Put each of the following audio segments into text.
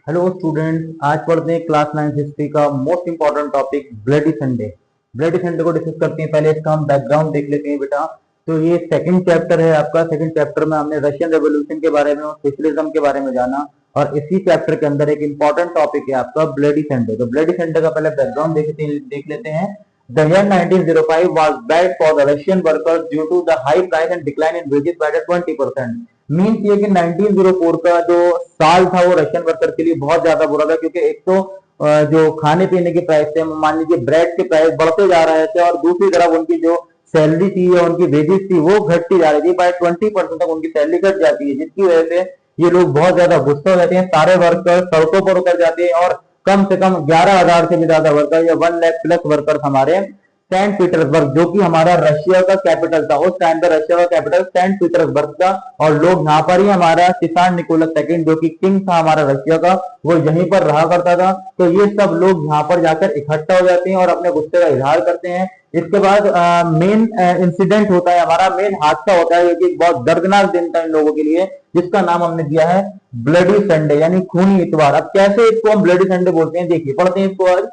Hello students, आज पढ़ते हैं क्लास 9 हिस्ट्री का most important topic bloody Sunday. Bloody Sunday को डिस्कस करते हैं। पहले इसका हम बैकग्राउंड देख लेते हैं बेटा। तो ये सेकंड चैप्टर है आपका। सेकंड चैप्टर में हमने रशियन रेवोल्यूशन के बारे में और सोशलिज्म के बारे में जाना, और इसी चैप्टर के अंदर एक इंपॉर्टेंट टॉपिक है आपका ब्लडी संडे। तो ब्लडी संडे का पहले बैकग्राउंड देख लेते हैं। The year 1905 was bad for the Russian workers due to the high price and decline in wages by 20%। Means ये कि 1904 का जो साल था वो रशियन वर्कर के लिए बहुत ज्यादा बुरा था, क्योंकि एक तो जो खाने पीने के प्राइस थे, मान लीजिए ब्रेड के प्राइस बढ़ते जा रहे थे, और दूसरी तरफ उनकी जो सैलरी थी या उनकी वेजेस थी वो घटती जा रही थी। बाय 20% तक उनकी सैलरी घट जाती है, जिसकी वजह से ये लोग बहुत ज्यादा गुस्सा हो जाते हैं। सारे वर्कर सड़कों पर उतर जाते हैं, और कम से कम 11,000 से भी ज्यादा वर्कर या 1 लाख प्लस वर्कर हमारे सेंट पीटर्सबर्ग, जो कि हमारा रशिया का कैपिटल था उस टाइम पर, रशिया का कैपिटल सेंट पीटर्सबर्ग था, और लोग यहाँ पर ही हमारा किसान निकोलस सेकंड, जो कि किंग था हमारा रशिया का, वो यहीं पर रहा करता था। तो ये सब लोग यहाँ पर जाकर इकट्ठा हो जाते हैं और अपने गुस्से का इजहार करते हैं। इसके बाद मेन इंसिडेंट होता है, हमारा मेन हादसा होता है, जो कि बहुत दर्दनाक दिन था इन लोगों के लिए, जिसका नाम हमने दिया है ब्लडी संडे, यानी खूनी इतवार। अब कैसे इसको हम ब्लडी संडे बोलते हैं, देखिए पढ़ते हैं इसको आज।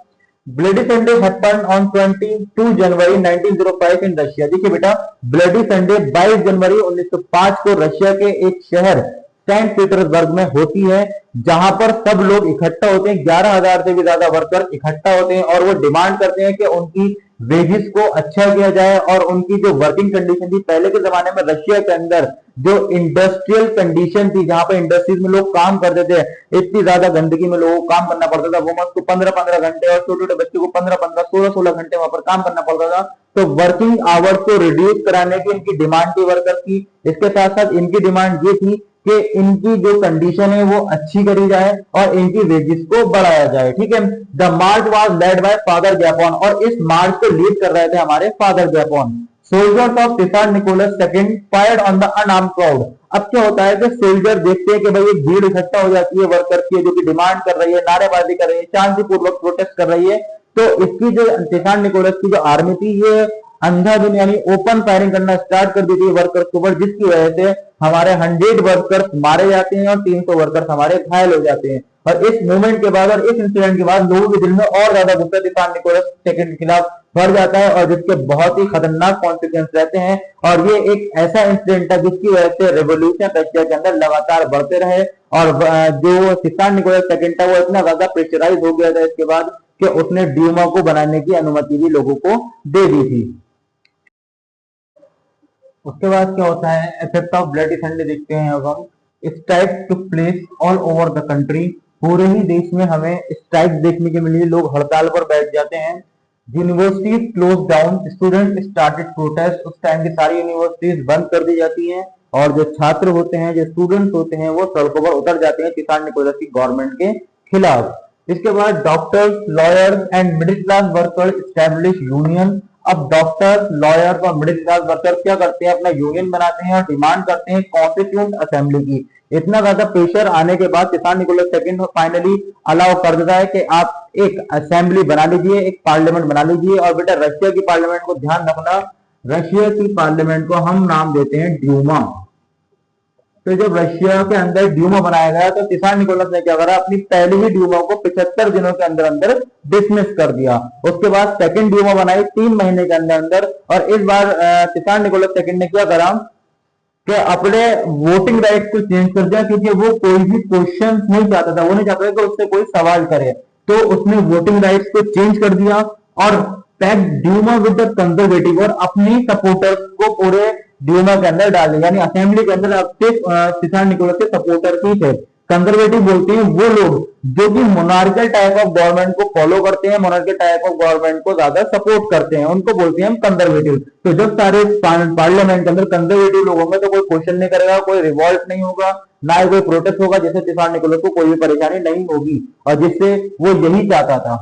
Bloody Sunday happened on 22 January 1905 in Russia. देखिए बेटा, ब्लडी संडे 22 जनवरी 1905 को रशिया के एक शहर सेंट पीटर्सबर्ग में होती है, जहां पर सब लोग इकट्ठा होते हैं। 11,000 से भी ज्यादा वर्कर इकट्ठा होते हैं, और वो डिमांड करते हैं कि उनकी वेजेस को अच्छा किया जाए, और उनकी जो वर्किंग कंडीशन थी पहले के जमाने में रशिया के अंदर, जो इंडस्ट्रियल कंडीशन थी, जहां पर इंडस्ट्रीज में लोग काम करते थे, इतनी ज्यादा गंदगी में लोगों को काम करना पड़ता था। वुमेन्स को 15-15 घंटे और छोटे छोटे बच्चों को 15-15, 16-16 घंटे वहां पर काम करना पड़ता था। तो वर्किंग आवर्स को रिड्यूस कराने की इनकी डिमांड थी वर्कर्स की। इसके साथ साथ इनकी डिमांड ये थी कि इनकी जो कंडीशन है वो अच्छी करी जाए और इनकी वेजेस को बढ़ाया जाए। ठीक है। The march was led by father Gapon, और इस मार्च को लीड कर रहे थे हमारे father Gapon. Soldiers of tsar Nicholas second fired on the unarmed crowd. अब क्या होता है कि सोल्जर देखते हैं कि भाई एक भीड़ इकट्ठा हो जाती है वर्कर्स की, जो कि डिमांड कर रही है, नारेबाजी कर रही है, शांतिपूर्वक प्रोटेस्ट कर रही है। तो इसकी जो सिसार निकोलस की जो आर्मी थी, ये अंधाधुन यानी ओपन फायरिंग करना स्टार्ट कर दी थी वर्कर्स के ऊपर, जिसकी वजह से हमारे 100 वर्कर्स मारे जाते हैं और 300 वर्कर्स हमारे घायल हो जाते हैं। और इस मूवमेंट के बाद और इस इंसिडेंट के बाद लोगों के दिल में और ज्यादा गुस्सा सिसार निकोलस सेकंड के खिलाफ बढ़ जाता है, और जिसके बहुत ही खतरनाक कॉन्सिक्वेंस रहते हैं। और ये एक ऐसा इंसिडेंट था जिसकी वजह से रेवोल्यूशन रशिया के अंदर लगातार बढ़ते रहे, और जो सिसार निकोलस सेकंड था वो इतना ज्यादा प्रेशराइज हो गया था इसके बाद कि उसने ड्यूमा को बनाने की अनुमति भी लोगों को दे दी थी। उसके बाद क्या होता है, इफेक्ट ऑफ ब्लडी संडे देखते हैं अब हम। Strike took place all over the country. पूरे ही देश में हमें स्ट्राइक देखने को मिली, लोग हड़ताल पर बैठ जाते हैं। Universities close down, student started protest. उस टाइम की सारी यूनिवर्सिटीज बंद कर दी जाती हैं, और जो छात्र होते हैं, जो स्टूडेंट्स होते हैं, वो सड़कों पर उतर जाते हैं सिसार निकोलस की गवर्नमेंट के खिलाफ। इसके बाद doctors, lawyers and middle class workers establish union. अब डॉक्टर्स, लॉयर्स और मिडिल क्लास वर्कर्स क्या करते हैं, अपना यूनियन बनाते हैं और डिमांड करते हैं कॉन्स्टिट्यूंट असेंबली की। इतना ज्यादा प्रेशर आने के बाद Sisar Nicholas second finally allow कर देता है कि आप एक असेंबली बना लीजिए, एक पार्लियामेंट बना लीजिए। और बेटा रशिया की पार्लियामेंट को ध्यान रखना, रशिया की पार्लियामेंट को हम नाम देते हैं ड्यूमा। तो जब रशिया के अंदर ड्यूमा बनाया गया तो सिसार निकोलस ने क्या करा, अपनी पहली ही ड्यूमा को 75 दिनों के अंदर अंदर डिसमिस कर दिया। उसके बाद सेकंड ड्यूमा बनाई 3 महीने के अंदर अंदर, और इस बार सिसार निकोलस सेकंड ने क्या करा कि अपने वोटिंग राइट को चेंज कर दिया, क्योंकि वो कोई भी क्वेश्चन नहीं चाहता था, वो नहीं चाहता था कि उससे कोई सवाल करे। तो उसने वोटिंग राइट्स को चेंज कर दिया और pack Duma with the conservative, और अपनी सपोर्टर्स को पूरे ड्यूमा के अंदर डाल दिया, यानी असेंबली के अंदर अब सिर्फ सिसार निकोलस के सपोर्टर्स ही थे। कंजर्वेटिव बोलते हैं वो लोग जो कि मोनार्कल टाइप ऑफ गवर्नमेंट को फॉलो करते हैं, मोनार्कल टाइप ऑफ गवर्नमेंट को ज्यादा सपोर्ट करते हैं, उनको बोलते हैं हम कंजर्वेटिव। तो जब सारे पार्लियामेंट के अंदर कंजर्वेटिव लोग होंगे तो कोई क्वेश्चन नहीं करेगा, कोई रिवॉल्ट नहीं होगा, ना ही कोई प्रोटेस्ट होगा, जिससे सिसार निकोलस को कोई भी परेशानी नहीं होगी, और जिससे वो यही चाहता था।